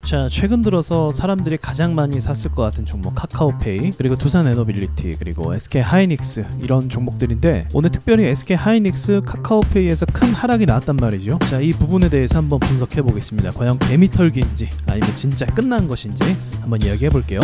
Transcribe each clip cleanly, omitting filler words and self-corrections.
자, 최근 들어서 사람들이 가장 많이 샀을 것 같은 종목 카카오페이, 그리고 두산에너빌리티, 그리고 SK하이닉스 이런 종목들인데, 오늘 특별히 SK하이닉스 카카오페이에서 큰 하락이 나왔단 말이죠. 자, 이 부분에 대해서 한번 분석해 보겠습니다. 과연 개미털기인지 아니면 진짜 끝난 것인지 한번 이야기해 볼게요.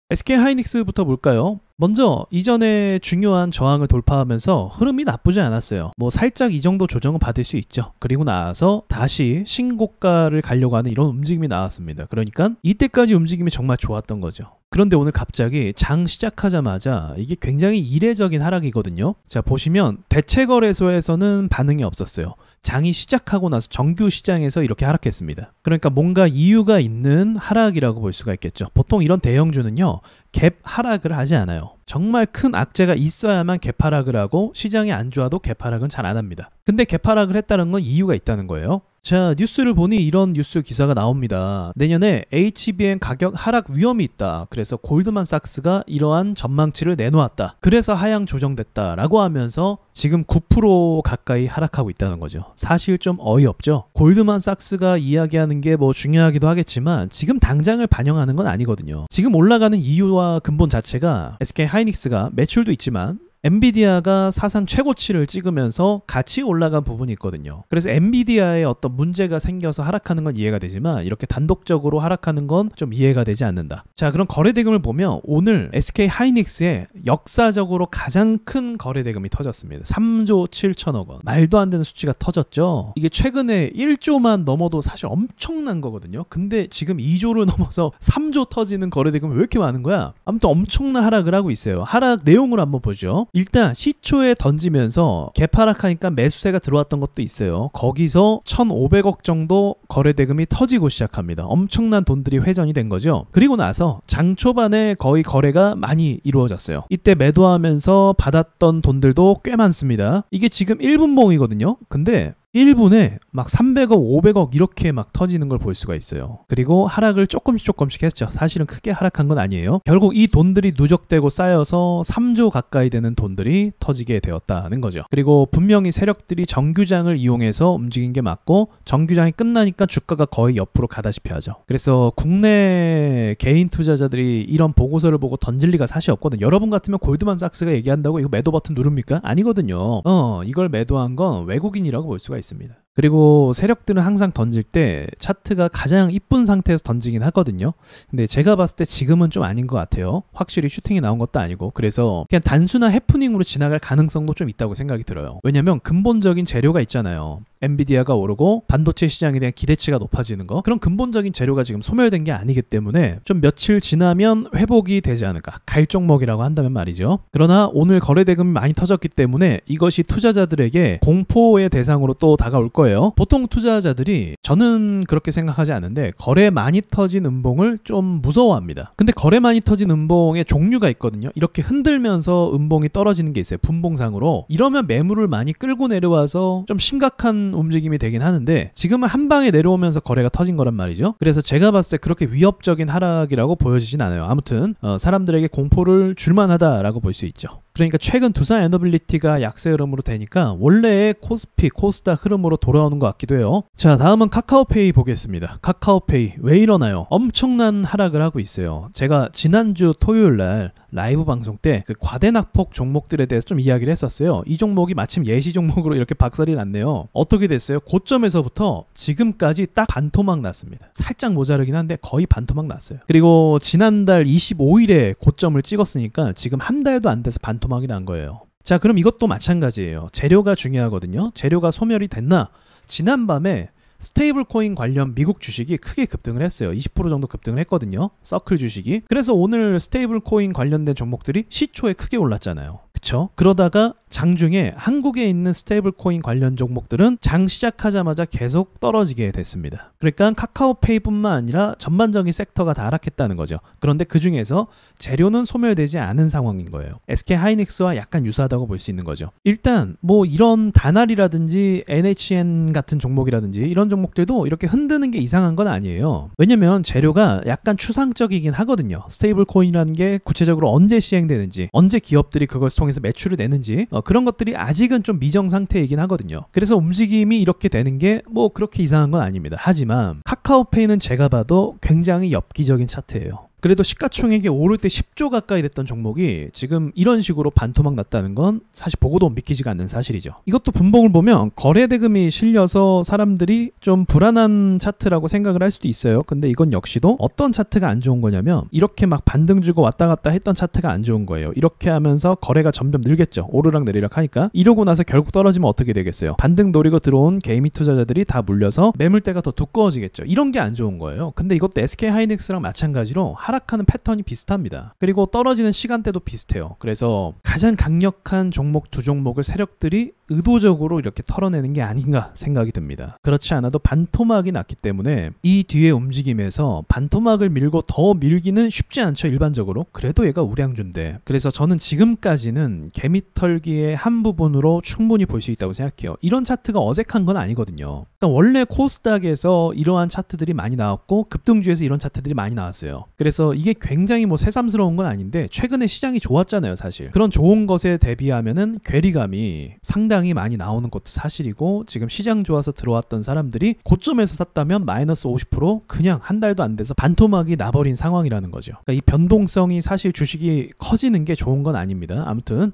SK하이닉스부터 볼까요? 먼저 이전에 중요한 저항을 돌파하면서 흐름이 나쁘지 않았어요. 뭐 살짝 이 정도 조정은 받을 수 있죠. 그리고 나서 다시 신고가를 가려고 하는 이런 움직임이 나왔습니다. 그러니까 이때까지 움직임이 정말 좋았던 거죠. 그런데 오늘 갑자기 장 시작하자마자 이게 굉장히 이례적인 하락이거든요. 자, 보시면 대체거래소에서는 반응이 없었어요. 장이 시작하고 나서 정규 시장에서 이렇게 하락했습니다. 그러니까 뭔가 이유가 있는 하락이라고 볼 수가 있겠죠. 보통 이런 대형주는요, 갭 하락을 하지 않아요. 정말 큰 악재가 있어야만 갭 하락을 하고, 시장이 안 좋아도 갭 하락은 잘 안 합니다. 근데 갭 하락을 했다는 건 이유가 있다는 거예요. 자, 뉴스를 보니 이런 뉴스 기사가 나옵니다. 내년에 HBM 가격 하락 위험이 있다. 그래서 골드만삭스가 이러한 전망치를 내놓았다. 그래서 하향 조정됐다라고 하면서 지금 9% 가까이 하락하고 있다는 거죠. 사실 좀 어이없죠. 골드만삭스가 이야기하는 게 뭐 중요하기도 하겠지만 지금 당장을 반영하는 건 아니거든요. 지금 올라가는 이유와 근본 자체가 SK하이닉스가 매출도 있지만 엔비디아가 사상 최고치를 찍으면서 같이 올라간 부분이 있거든요. 그래서 엔비디아에 어떤 문제가 생겨서 하락하는 건 이해가 되지만 이렇게 단독적으로 하락하는 건 좀 이해가 되지 않는다. 자, 그럼 거래대금을 보면 오늘 SK하이닉스에 역사적으로 가장 큰 거래대금이 터졌습니다. 3조 7천억 원. 말도 안 되는 수치가 터졌죠. 이게 최근에 1조만 넘어도 사실 엄청난 거거든요. 근데 지금 2조를 넘어서 3조 터지는 거래대금이 왜 이렇게 많은 거야? 아무튼 엄청난 하락을 하고 있어요. 하락 내용을 한번 보죠. 일단 시초에 던지면서 개파락하니까 매수세가 들어왔던 것도 있어요. 거기서 1,500억 정도 거래대금이 터지고 시작합니다. 엄청난 돈들이 회전이 된 거죠. 그리고 나서 장 초반에 거의 거래가 많이 이루어졌어요. 이때 매도하면서 받았던 돈들도 꽤 많습니다. 이게 지금 1분봉이거든요. 근데 1분에 막 300억, 500억 이렇게 막 터지는 걸 볼 수가 있어요. 그리고 하락을 조금씩 했죠. 사실은 크게 하락한 건 아니에요. 결국 이 돈들이 누적되고 쌓여서 3조 가까이 되는 돈들이 터지게 되었다는 거죠. 그리고 분명히 세력들이 정규장을 이용해서 움직인 게 맞고, 정규장이 끝나니까 주가가 거의 옆으로 가다시피 하죠. 그래서 국내 개인 투자자들이 이런 보고서를 보고 던질 리가 사실 없거든요. 여러분 같으면 골드만삭스가 얘기한다고 이거 매도 버튼 누릅니까? 아니거든요. 이걸 매도한 건 외국인이라고 볼 수가 있습니다. 그리고 세력들은 항상 던질 때 차트가 가장 이쁜 상태에서 던지긴 하거든요. 근데 제가 봤을 때 지금은 좀 아닌 것 같아요. 확실히 슈팅이 나온 것도 아니고, 그래서 그냥 단순한 해프닝으로 지나갈 가능성도 좀 있다고 생각이 들어요. 왜냐면 근본적인 재료가 있잖아요. 엔비디아가 오르고 반도체 시장에 대한 기대치가 높아지는 거, 그런 근본적인 재료가 지금 소멸된 게 아니기 때문에 좀 며칠 지나면 회복이 되지 않을까, 갈 종목이라고 한다면 말이죠. 그러나 오늘 거래대금이 많이 터졌기 때문에 이것이 투자자들에게 공포의 대상으로 또 다가올 거예요. 보통 투자자들이, 저는 그렇게 생각하지 않는데, 거래 많이 터진 음봉을 좀 무서워합니다. 근데 거래 많이 터진 음봉의 종류가 있거든요. 이렇게 흔들면서 음봉이 떨어지는 게 있어요. 분봉상으로. 이러면 매물을 많이 끌고 내려와서 좀 심각한 움직임이 되긴 하는데, 지금은 한 방에 내려오면서 거래가 터진 거란 말이죠. 그래서 제가 봤을 때 그렇게 위협적인 하락이라고 보여지진 않아요. 아무튼 사람들에게 공포를 줄만하다라고 볼 수 있죠. 그러니까 최근 두산에너빌리티가 약세 흐름으로 되니까 원래의 코스피, 코스닥 흐름으로 돌아오는 것 같기도 해요. 자, 다음은 카카오페이 보겠습니다. 카카오페이 왜 이러나요? 엄청난 하락을 하고 있어요. 제가 지난주 토요일날 라이브 방송 때 그 과대낙폭 종목들에 대해서 좀 이야기를 했었어요. 이 종목이 마침 예시 종목으로 이렇게 박살이 났네요. 어떻게 됐어요? 고점에서부터 지금까지 딱 반토막 났습니다. 살짝 모자르긴 한데 거의 반토막 났어요. 그리고 지난달 25일에 고점을 찍었으니까 지금 한 달도 안 돼서 반토막이 난 거예요. 자, 그럼 이것도 마찬가지예요. 재료가 중요하거든요. 재료가 소멸이 됐나? 지난밤에 스테이블 코인 관련 미국 주식이 크게 급등을 했어요. 20% 정도 급등을 했거든요. 서클 주식이. 그래서 오늘 스테이블 코인 관련된 종목들이 시초에 크게 올랐잖아요. 그쵸? 그러다가 장중에 한국에 있는 스테이블 코인 관련 종목들은 장 시작하자마자 계속 떨어지게 됐습니다. 그러니까 카카오페이뿐만 아니라 전반적인 섹터가 다 하락했다는 거죠. 그런데 그 중에서 재료는 소멸되지 않은 상황인 거예요. SK하이닉스와 약간 유사하다고 볼 수 있는 거죠. 일단 뭐 이런 다날이라든지 NHN 같은 종목이라든지 이런 종목들도 이렇게 흔드는 게 이상한 건 아니에요. 왜냐면 재료가 약간 추상적이긴 하거든요. 스테이블 코인이라는 게 구체적으로 언제 시행되는지, 언제 기업들이 그것을 통해서 매출을 내는지, 그런 것들이 아직은 좀 미정 상태이긴 하거든요. 그래서 움직임이 이렇게 되는 게 뭐 그렇게 이상한 건 아닙니다. 하지만 카카오페이는 제가 봐도 굉장히 엽기적인 차트예요. 그래도 시가총액이 오를 때 10조 가까이 됐던 종목이 지금 이런 식으로 반토막 났다는 건 사실 보고도 믿기지가 않는 사실이죠. 이것도 분봉을 보면 거래대금이 실려서 사람들이 좀 불안한 차트라고 생각을 할 수도 있어요. 근데 이건 역시도 어떤 차트가 안 좋은 거냐면 이렇게 막 반등 주고 왔다 갔다 했던 차트가 안 좋은 거예요. 이렇게 하면서 거래가 점점 늘겠죠. 오르락 내리락 하니까. 이러고 나서 결국 떨어지면 어떻게 되겠어요? 반등 노리고 들어온 개미 투자자들이 다 물려서 매물대가 더 두꺼워지겠죠. 이런 게 안 좋은 거예요. 근데 이것도 SK하이닉스랑 마찬가지로 하락하는 패턴이 비슷합니다. 그리고 떨어지는 시간대도 비슷해요. 그래서 가장 강력한 종목 두 종목을 세력들이 의도적으로 이렇게 털어내는 게 아닌가 생각이 듭니다. 그렇지 않아도 반토막이 났기 때문에 이 뒤에 움직임에서 반토막을 밀고 더 밀기는 쉽지 않죠. 일반적으로. 그래도 얘가 우량주인데. 그래서 저는 지금까지는 개미털기의 한 부분으로 충분히 볼 수 있다고 생각해요. 이런 차트가 어색한 건 아니거든요. 그러니까 원래 코스닥에서 이러한 차트들이 많이 나왔고 급등주에서 이런 차트들이 많이 나왔어요. 그래서 이게 굉장히 뭐 새삼스러운 건 아닌데 최근에 시장이 좋았잖아요. 사실 그런 좋은 것에 대비하면은 괴리감이 상당히 많이 나오는 것도 사실이고, 지금 시장 좋아서 들어왔던 사람들이 고점에서 샀다면 마이너스 50% 그냥 한 달도 안 돼서 반토막이 나버린 상황이라는 거죠. 그러니까 이 변동성이 사실 주식이 커지는 게 좋은 건 아닙니다. 아무튼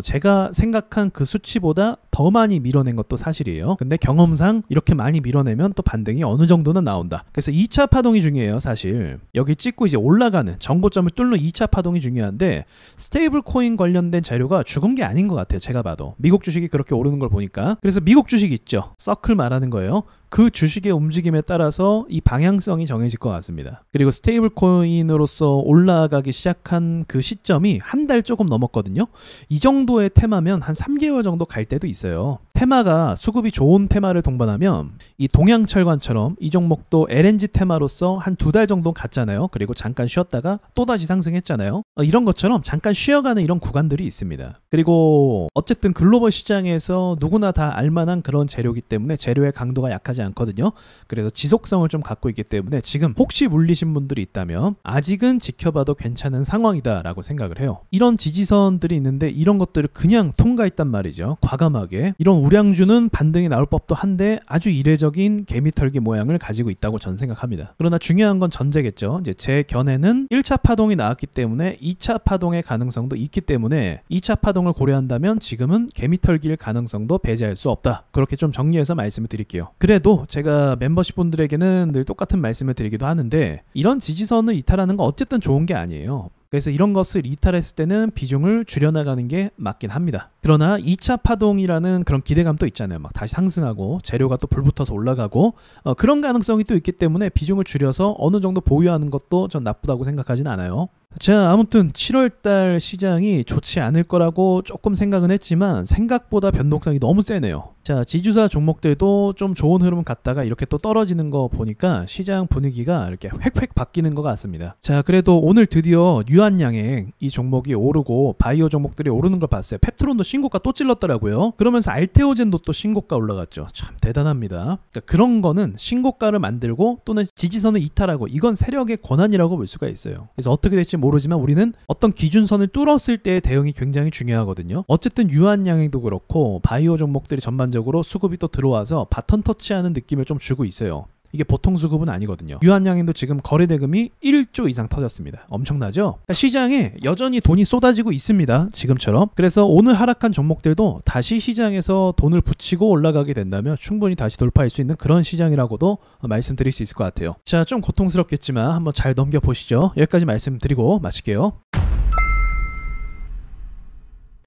제가 생각한 그 수치보다 더 많이 밀어낸 것도 사실이에요. 근데 경험상 이렇게 많이 밀어내면 또 반등이 어느 정도는 나온다. 그래서 2차 파동이 중요해요. 사실 여기 찍고 이제 올라가는 정고점을 뚫는 2차 파동이 중요한데, 스테이블 코인 관련된 재료가 죽은 게 아닌 것 같아요. 제가 봐도 미국 주식이 그렇게 오르는 걸 보니까. 그래서 미국 주식 있죠, 서클 말하는 거예요. 그 주식의 움직임에 따라서 이 방향성이 정해질 것 같습니다. 그리고 스테이블 코인으로서 올라가기 시작한 그 시점이 한 달 조금 넘었거든요. 이 정도의 테마면 한 3개월 정도 갈 때도 있어요. 테마가 수급이 좋은 테마를 동반하면 이 동양철관처럼 이 종목도 LNG 테마로서 한 2달 정도 갔잖아요. 그리고 잠깐 쉬었다가 또다시 상승했잖아요. 이런 것처럼 잠깐 쉬어가는 이런 구간들이 있습니다. 그리고 어쨌든 글로벌 시장에서 누구나 다 알만한 그런 재료이기 때문에 재료의 강도가 약하지 않거든요. 그래서 지속성을 좀 갖고 있기 때문에 지금 혹시 물리신 분들이 있다면 아직은 지켜봐도 괜찮은 상황이다 라고 생각을 해요. 이런 지지선들이 있는데 이런 것들을 그냥 통과했단 말이죠. 과감하게. 이런 우량주는 반등이 나올 법도 한데 아주 이례적인 개미털기 모양을 가지고 있다고 전 생각합니다. 그러나 중요한 건 전제겠죠. 이제 제 견해는 1차 파동이 나왔기 때문에 2차 파동의 가능성도 있기 때문에 2차 파동을 고려한다면 지금은 개미털기일 가능성도 배제할 수 없다. 그렇게 좀 정리해서 말씀을 드릴게요. 그래도 제가 멤버십 분들에게는 늘 똑같은 말씀을 드리기도 하는데, 이런 지지선을 이탈하는 건 어쨌든 좋은 게 아니에요. 그래서 이런 것을 이탈했을 때는 비중을 줄여나가는 게 맞긴 합니다. 그러나 2차 파동이라는 그런 기대감도 있잖아요. 막 다시 상승하고 재료가 또 불붙어서 올라가고 그런 가능성이 또 있기 때문에 비중을 줄여서 어느 정도 보유하는 것도 전 나쁘다고 생각하진 않아요. 자, 아무튼 7월달 시장이 좋지 않을 거라고 조금 생각은 했지만 생각보다 변동성이 너무 세네요. 자, 지주사 종목들도 좀 좋은 흐름 갔다가 이렇게 또 떨어지는 거 보니까 시장 분위기가 이렇게 획획 바뀌는 것 같습니다. 자, 그래도 오늘 드디어 유한양행 이 종목이 오르고 바이오 종목들이 오르는 걸 봤어요. 펩트론도 신고가 또 찔렀더라고요. 그러면서 알테오젠도 또 신고가 올라갔죠. 참 대단합니다. 그러니까 그런 거는 신고가를 만들고 또는 지지선을 이탈하고 이건 세력의 권한이라고 볼 수가 있어요. 그래서 어떻게 될지 모르지만 우리는 어떤 기준선을 뚫었을 때의 대응이 굉장히 중요하거든요. 어쨌든 유한양행도 그렇고 바이오 종목들이 전반적으로 수급이 또 들어와서 바턴 터치하는 느낌을 좀 주고 있어요. 이게 보통 수급은 아니거든요. 유한양행도 지금 거래대금이 1조 이상 터졌습니다. 엄청나죠? 그러니까 시장에 여전히 돈이 쏟아지고 있습니다. 지금처럼. 그래서 오늘 하락한 종목들도 다시 시장에서 돈을 붙이고 올라가게 된다면 충분히 다시 돌파할 수 있는 그런 시장이라고도 말씀드릴 수 있을 것 같아요. 자, 좀 고통스럽겠지만 한번 잘 넘겨보시죠. 여기까지 말씀드리고 마칠게요.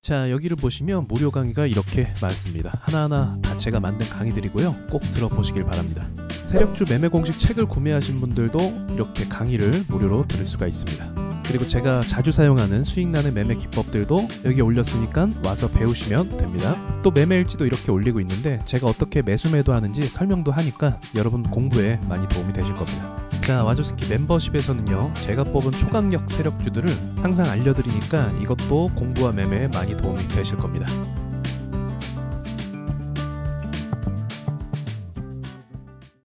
자, 여기를 보시면 무료 강의가 이렇게 많습니다. 하나하나 다 제가 만든 강의들이고요. 꼭 들어보시길 바랍니다. 세력주 매매 공식 책을 구매하신 분들도 이렇게 강의를 무료로 들을 수가 있습니다. 그리고 제가 자주 사용하는 수익나는 매매 기법들도 여기 올렸으니까 와서 배우시면 됩니다. 또 매매일지도 이렇게 올리고 있는데 제가 어떻게 매수 매도하는지 설명도 하니까 여러분 공부에 많이 도움이 되실 겁니다. 자, 와조스키 멤버십에서는요, 제가 뽑은 초강력 세력주들을 항상 알려드리니까 이것도 공부와 매매에 많이 도움이 되실 겁니다.